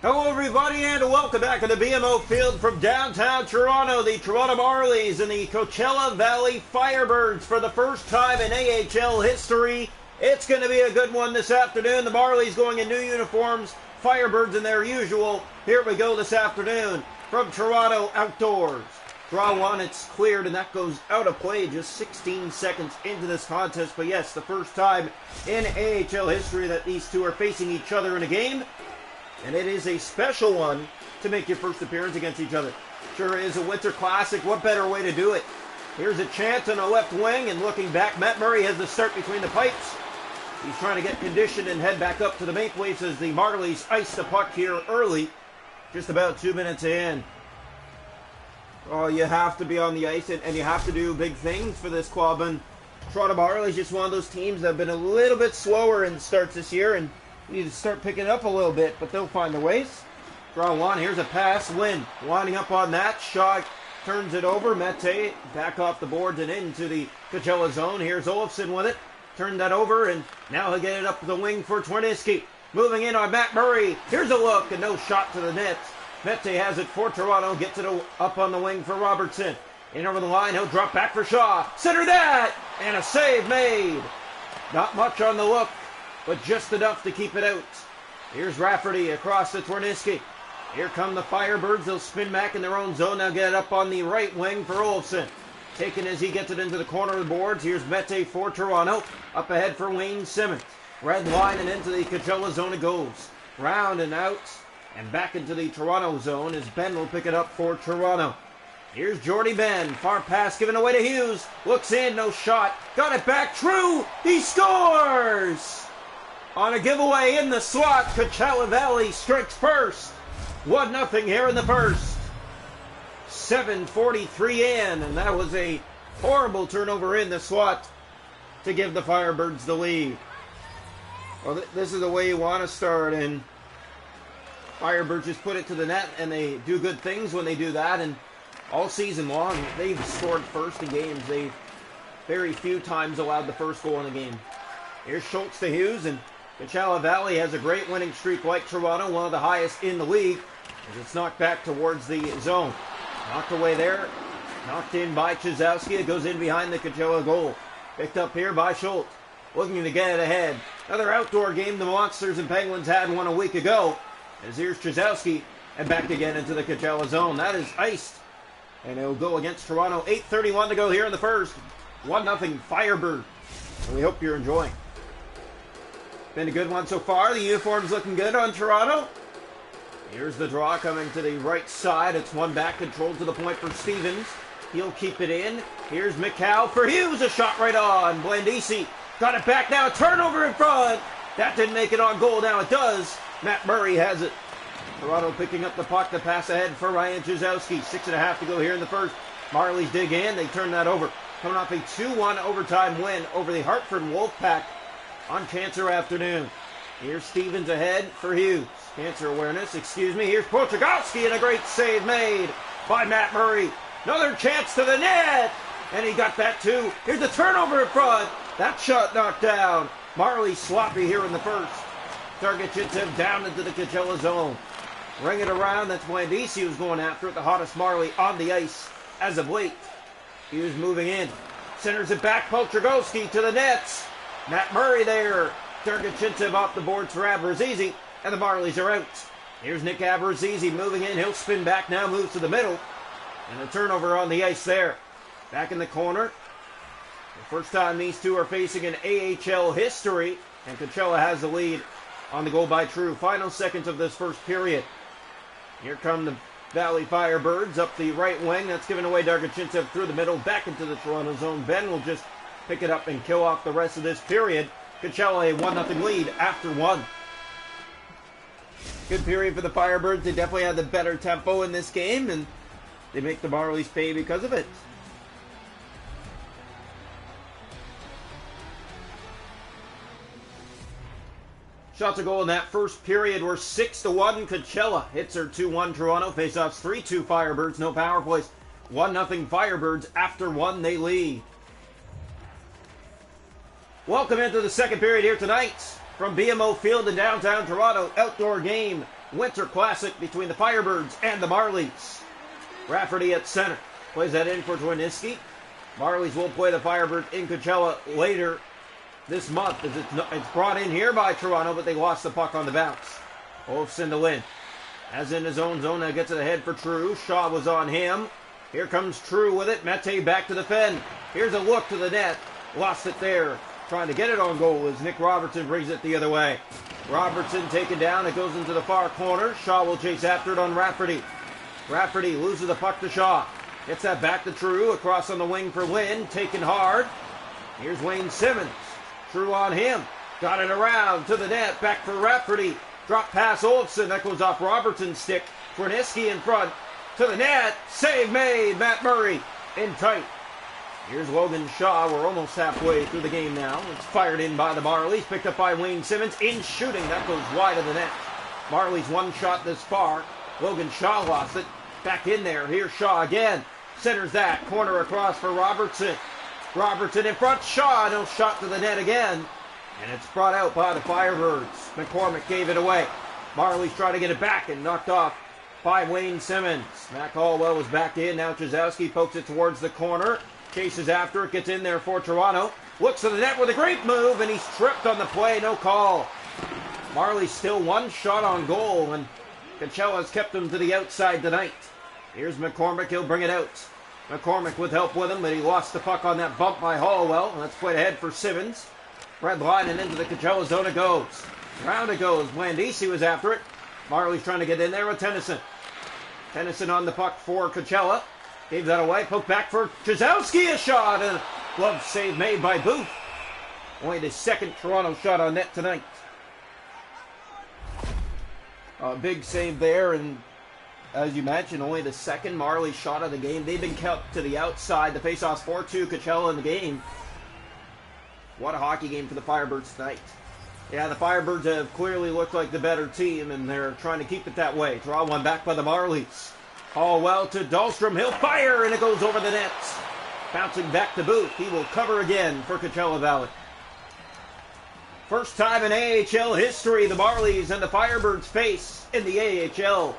Hello everybody and welcome back to the BMO field from downtown Toronto. The Toronto Marlies and the Coachella Valley Firebirds for the first time in AHL history. It's going to be a good one this afternoon. The Marlies going in new uniforms, Firebirds in their usual. Here we go this afternoon from Toronto outdoors. Draw one, it's cleared, and that goes out of play just 16 seconds into this contest. But yes, the first time in AHL history that these two are facing each other in a game. And it is a special one to make your first appearance against each other. Sure is a winter classic. What better way to do it? Here's a chance on the left wing, and looking back, Matt Murray has the start between the pipes. He's trying to get conditioned and head back up to the Maple Leafs as the Marlies ice the puck here early. Just about 2 minutes in. Oh, you have to be on the ice, and you have to do big things for this club. And Toronto Marlies just one of those teams that have been a little bit slower in starts this year, and need to start picking it up a little bit, but they'll find the ways. Draw one, here's a pass, Lynn winding up on that, Shaw turns it over, Mete back off the boards and into the Coachella zone. Here's Olofsson with it, turned that over, and now he'll get it up the wing for Twiniski. Moving in on Matt Murray, here's a look, and no shot to the net. Mete has it for Toronto, gets it up on the wing for Robertson. In over the line, he'll drop back for Shaw, center that, and a save made. Not much on the look, but just enough to keep it out. Here's Rafferty across to Twiniski. Here come the Firebirds. They'll spin back in their own zone. Now get it up on the right wing for Olofsson. Taken as he gets it into the corner of the boards. Here's Mete for Toronto. Up ahead for Wayne Simmons. Red line and into the Coachella zone it goes. Round and out and back into the Toronto zone as Ben will pick it up for Toronto. Here's Jordy Ben. Far pass given away to Hughes. Looks in, no shot. Got it back, true. He scores! On a giveaway in the slot, Coachella Valley strikes first. 1-0 here in the first. 7:43 in, and that was a horrible turnover in the slot to give the Firebirds the lead. Well, this is the way you want to start, and Firebirds just put it to the net, and they do good things when they do that, and all season long, they've scored first in games. They've very few times allowed the first goal in a game. Here's Schultz to Hughes, and Coachella Valley has a great winning streak like Toronto, one of the highest in the league, as it's knocked back towards the zone. Knocked away there, knocked in by Chizowski. It goes in behind the Coachella goal. Picked up here by Schultz, looking to get it ahead. Another outdoor game the Monsters and Penguins had one a week ago, as here's Chizowski, and back again into the Coachella zone. That is iced, and it'll go against Toronto. 8:31 to go here in the first. 1-0 Firebird, and we hope you're enjoying. Been a good one so far. The uniform's looking good on Toronto. Here's the draw coming to the right side. It's one back controlled to the point for Stevens. He'll keep it in. Here's McCall for Hughes. A shot right on. Blandisi got it back now. Turnover in front. That didn't make it on goal. Now it does. Matt Murray has it. Toronto picking up the puck. The pass ahead for Ryan Chizowski. 6.5 to go here in the first. Marlies dig in. They turn that over. Coming off a 2-1 overtime win over the Hartford Wolfpack on Cancer afternoon. Here's Stevens ahead for Hughes. Cancer awareness, excuse me. Here's Pochagowski, and a great save made by Matt Murray. Another chance to the net, and he got that too. Here's the turnover in front. That shot knocked down. Marley sloppy here in the first. Target hits him down into the Coachella zone. Ring it around. That's Blandisi who's going after it. The hottest Marley on the ice as of late. Hughes moving in. Centers it back. Pochagowski to the nets. Matt Murray there. Turgachintsev off the boards for Abruzzese, and the Marlies are out. Here's Nick Abruzzese moving in. He'll spin back now, moves to the middle, and a turnover on the ice there. Back in the corner. The first time these two are facing in AHL history, and Coachella has the lead on the goal by True. Final seconds of this first period. Here come the Valley Firebirds up the right wing. That's given away. Dargachintsev through the middle, back into the Toronto zone. Ben will just pick it up and kill off the rest of this period. Coachella a 1-0 lead after one. Good period for the Firebirds. They definitely had the better tempo in this game, and they make the Marlies pay because of it. Shots a goal in that first period were 6-1 Coachella. Hits are 2-1 Toronto. Faceoffs 3-2 Firebirds. No power plays. 1-0 Firebirds. After one, they lead. Welcome into the second period here tonight from BMO Field in downtown Toronto. Outdoor game Winter Classic between the Firebirds and the Marlies. Rafferty at center. Plays that in for Twiniski. Marlies will play the Firebirds in Coachella later this month as it's brought in here by Toronto, but they lost the puck on the bounce. Olofsson to Lynn. As in his own zone, now gets it ahead for True. Shaw was on him. Here comes True with it. Mete back to defend. Here's a look to the net. Lost it there. Trying to get it on goal as Nick Robertson brings it the other way. Robertson taken down. It goes into the far corner. Shaw will chase after it on Rafferty. Rafferty loses the puck to Shaw. Gets that back to True. Across on the wing for Lynn. Taken hard. Here's Wayne Simmons. True on him. Got it around to the net. Back for Rafferty. Drop pass Olofsson. That goes off Robertson's stick. Twiniski in front. To the net. Save made. Matt Murray in tight. Here's Logan Shaw. We're almost halfway through the game now. It's fired in by the Marlies. Picked up by Wayne Simmons. In shooting. That goes wide of the net. Marlies one shot this far. Logan Shaw lost it. Back in there. Here's Shaw again. Centers that. Corner across for Robertson. Robertson in front. Shaw. No shot to the net again. And it's brought out by the Firebirds. McCormick gave it away. Marlies trying to get it back and knocked off by Wayne Simmons. Matt Caldwell was back in. Now Chazowski pokes it towards the corner. Chases after it. Gets in there for Toronto. Looks to the net with a great move. And he's tripped on the play. No call. Marlies still one shot on goal. And Coachella's kept him to the outside tonight. Here's McCormick. He'll bring it out. McCormick with help with him. But he lost the puck on that bump by Hollowell. That's played ahead for Simmons. Red line and into the Coachella zone it goes. Round it goes. Blandisi was after it. Marlies trying to get in there with Tennyson. Tennyson on the puck for Coachella. Gave that away. Poked back for Chazowski. A shot. And a glove save made by Booth. Only the second Toronto shot on net tonight. A big save there. And as you mentioned, only the second Marlies shot of the game. They've been kept to the outside. The faceoff's 4-2 Coachella in the game. What a hockey game for the Firebirds tonight. Yeah, the Firebirds have clearly looked like the better team, and they're trying to keep it that way. Draw one back by the Marlies. Hallwell to Dahlstrom. He'll fire, and it goes over the net. Bouncing back to Booth. He will cover again for Coachella Valley. First time in AHL history, the Marlies and the Firebirds face in the AHL.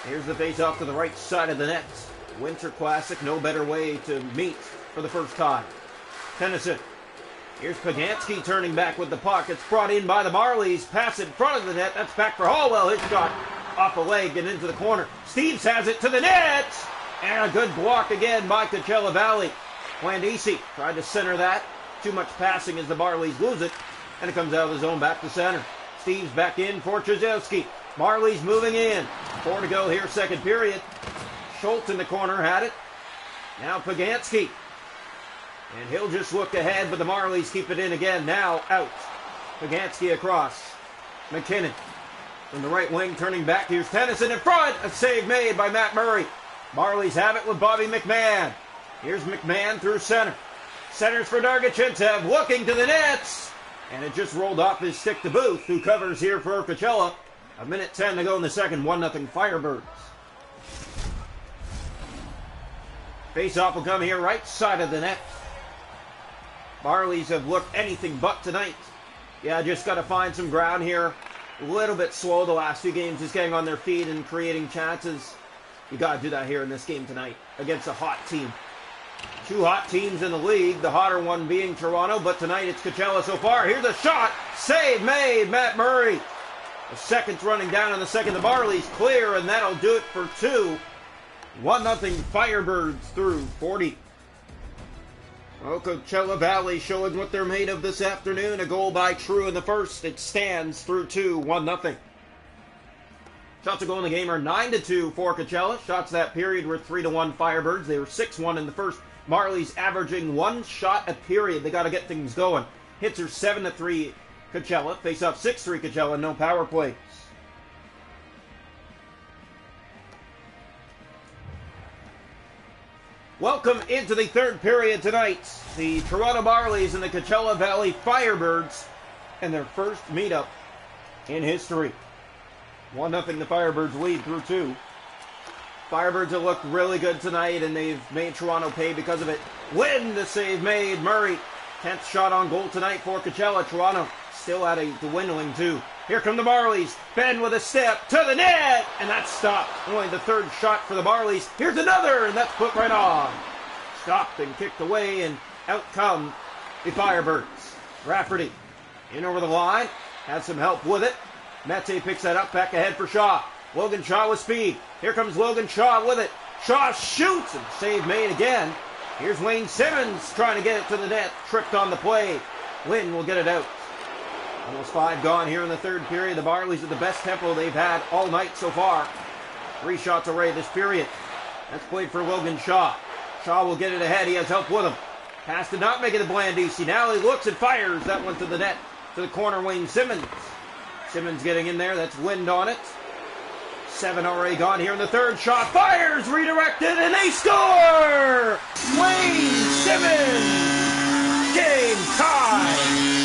Here's the face-off to the right side of the net. Winter Classic, no better way to meet for the first time. Tennyson. Here's Pagansky turning back with the puck. It's brought in by the Marlies. Pass in front of the net. That's back for Hallwell. His shot off a leg and into the corner. Steves has it to the net. And a good block again by Coachella Valley. Blandisi tried to center that. Too much passing as the Marlies lose it. And it comes out of the zone back to center. Steves back in for Chazowski. Marlies moving in. 4 to go here, second period. Schultz in the corner had it. Now Pagansky. And he'll just look ahead, but the Marlies keep it in again. Now out. Pagansky across. McKinnon from the right wing turning back. Here's Tennyson in front. A save made by Matt Murray. Marlies have it with Bobby McMahon. Here's McMahon through center. Centers for Dargachintsev. Looking to the nets. And it just rolled off his stick to Booth, who covers here for Coachella. 1:10 to go in the second. 1-0 Firebirds. Face-off will come here right side of the net. Marlies have looked anything but tonight. Yeah, just got to find some ground here. A little bit slow the last few games, just getting on their feet and creating chances. You got to do that here in this game tonight against a hot team. Two hot teams in the league, the hotter one being Toronto, but tonight it's Coachella so far. Here's a shot. Save made, Matt Murray. The second's running down in the second. The Marlies clear, and that'll do it for 2. 1-0 Firebirds through 40. Well, Coachella Valley showing what they're made of this afternoon. A goal by True in the first. It stands through 2, 1-0. Shots to goal in the game are 9-2 for Coachella. Shots that period were 3-1 Firebirds. They were 6-1 in the first. Marlies averaging 1 shot a period. They got to get things going. Hits are 7-3 Coachella. Face off 6-3 Coachella. No power plays. Welcome into the third period tonight. The Toronto Marlies and the Coachella Valley Firebirds and their first meetup in history. 1-0 the Firebirds lead through 2. Firebirds have looked really good tonight, and they've made Toronto pay because of it. Win the save made. Murray, 10th shot on goal tonight for Coachella. Toronto still at a dwindling 2. Here come the Marlies. Ben with a step to the net, and that's stopped. Only the third shot for the Marlies. Here's another, and that's put right on. Stopped and kicked away, and out come the Firebirds. Rafferty in over the line. Has some help with it. Mete picks that up, back ahead for Shaw. Logan Shaw with speed. Here comes Logan Shaw with it. Shaw shoots, and save made again. Here's Wayne Simmons trying to get it to the net. Tripped on the play. Lynn will get it out. Almost 5 gone here in the third period. The Marlies at the best tempo they've had all night so far. 3 shots away this period. That's played for Logan Shaw. Shaw will get it ahead. He has help with him. Pass did not make it to Blandisi. Now he looks and fires. That one to the net. To the corner, Wayne Simmons. Simmons getting in there. That's wind on it. 7 already gone here in the third. Shot fires. Redirected and they score! Wayne Simmons! Game tie!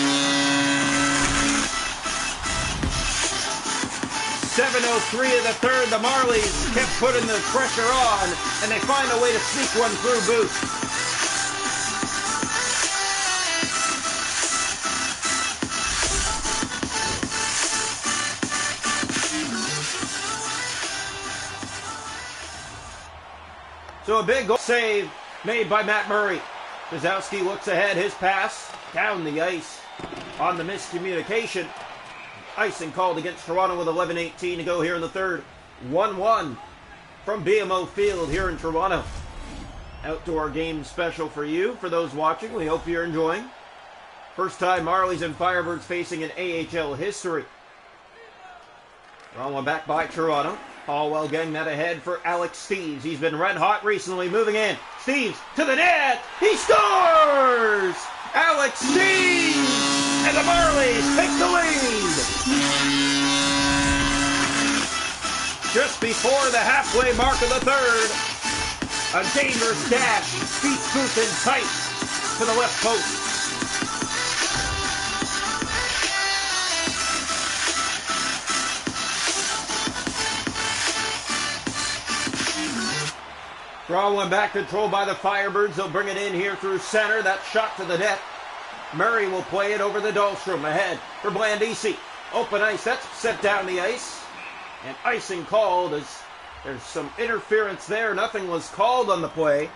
7:03 of the third. The Marlies kept putting the pressure on, and they find a way to sneak one through Booth. So a big goal save made by Matt Murray. Kozowski looks ahead. His pass down the ice on the miscommunication. Icing called against Toronto with 11:18 to go here in the third. 1-1 from BMO Field here in Toronto. Outdoor game special for you, for those watching. We hope you're enjoying. First time Marlies and Firebirds facing in AHL history. Wrong one back by Toronto. Hallwell getting that ahead for Alex Steeves. He's been red hot recently. Moving in. Steeves to the net. He scores! Alex Steeves! And the Marlies take the lead. Just before the halfway mark of the third, a dangerous dash beats Booth in tight to the left post. Draw one back, controlled by the Firebirds. They'll bring it in here through center. That shot to the net. Murray will play it over the Dahlstrom. Ahead for Blandisi. Open ice. That's set down the ice. And icing called as there's some interference there. Nothing was called on the play.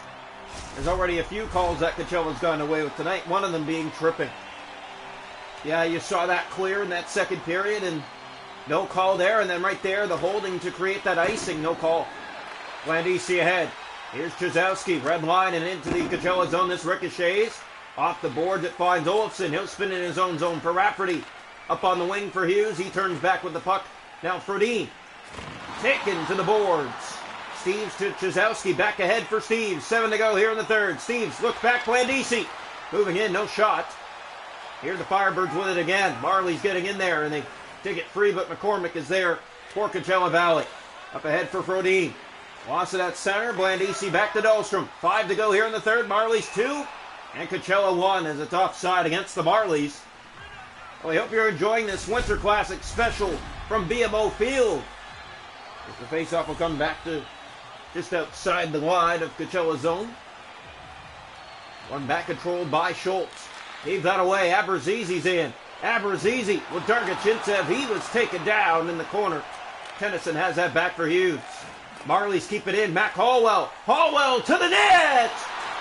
There's already a few calls that Coachella's gone away with tonight. One of them being tripping. Yeah, you saw that clear in that second period. And no call there. And then right there, the holding to create that icing. No call. Blandisi ahead. Here's Kozowski. Red line and into the Coachella zone. This ricochets. Off the boards, it finds Olofsson. He'll spin in his own zone for Rafferty. Up on the wing for Hughes. He turns back with the puck. Now Frodin. Taken to the boards. Steeves to Kozowski. Back ahead for Steeves. 7 to go here in the third. Steeves looks back. Blandisi. Moving in. No shot. Here the Firebirds with it again. Marley's getting in there, and they take it free, but McCormick is there for Coachella Valley. Up ahead for Frodin. Lost it at center. Blandisi back to Dahlstrom. 5 to go here in the third. Marlies 2. And Coachella 1 as it's offside against the Marlies. Well, we hope you're enjoying this Winter Classic special from BMO Field. As the faceoff will come back to just outside the line of Coachella zone. One back controlled by Schultz. Gave that away. Abrazizi's in. Abrazizi with Dargachintsev. He was taken down in the corner. Tennyson has that back for Hughes. Marlies keep it in. Mac Hallwell. Hallwell to the net!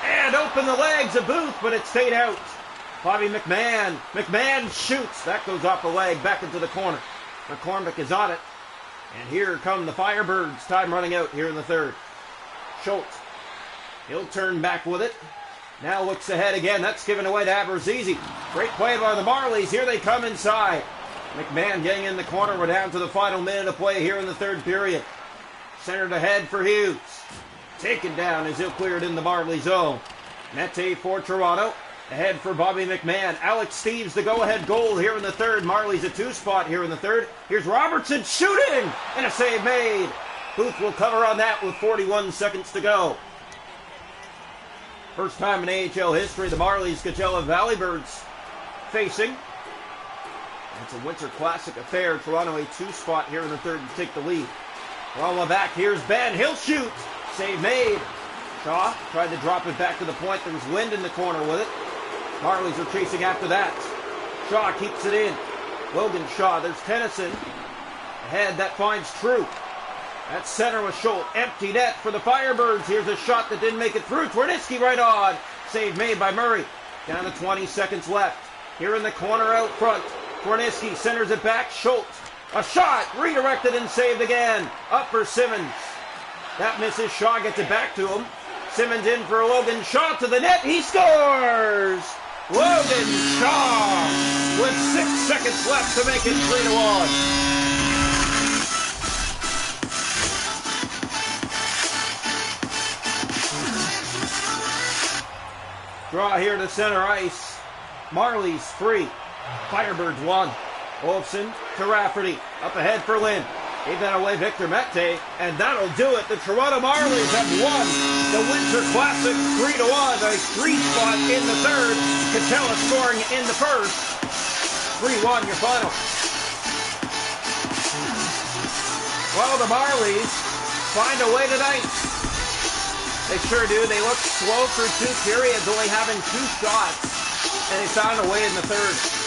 And open the legs of Booth, but it stayed out. Bobby McMahon. McMahon shoots. That goes off the leg back into the corner. McCormick is on it. And here come the Firebirds. Time running out here in the third. Schultz. He'll turn back with it. Now looks ahead again. That's given away to Abrazizi. Great play by the Marlies. Here they come inside. McMahon getting in the corner. We're down to the final minute of play here in the third period. Centered ahead for Hughes. Taken down as he'll clear it in the Marley zone. Mete for Toronto. Ahead for Bobby McMahon. Alex Steeves the go-ahead goal here in the third. Marley's a 2 spot here in the third. Here's Robertson shooting! And a save made. Booth will cover on that with 41 seconds to go. First time in AHL history, the Marlies Coachella Valley Birds facing. It's a Winter Classic affair. Toronto a 2 spot here in the third to take the lead. Rolla back. Here's Ben. He'll shoot. Save made. Shaw tried to drop it back to the point. There was wind in the corner with it. Marlies are chasing after that. Shaw keeps it in. Logan Shaw. There's Tennyson. Ahead, that finds True. At center with Schultz. Empty net for the Firebirds. Here's a shot that didn't make it through. Twardisky right on. Save made by Murray. Down to 20 seconds left. Here in the corner out front. Twardisky centers it back. Schultz. A shot. Redirected and saved again. Up for Simmons. That misses. Shaw gets it back to him. Simmons in for Logan Shaw to the net. He scores! Logan Shaw with 6 seconds left to make it 3-1. Draw here to center ice. Marlies free. Firebirds 1. Olofsson to Rafferty. Up ahead for Lynn. Gave that away Victor Mete, and that'll do it. The Toronto Marlies have won the Winter Classic 3-1. A 3-spot in the third. Catella scoring in the first. 3-1 your final. Well, the Marlies find a way tonight. They sure do. They looked slow for 2 periods, only having 2 shots, and they found a way in the third.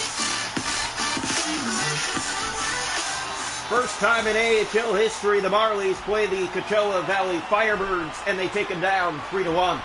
First time in AHL history, the Marlies play the Coachella Valley Firebirds, and they take them down 3-1.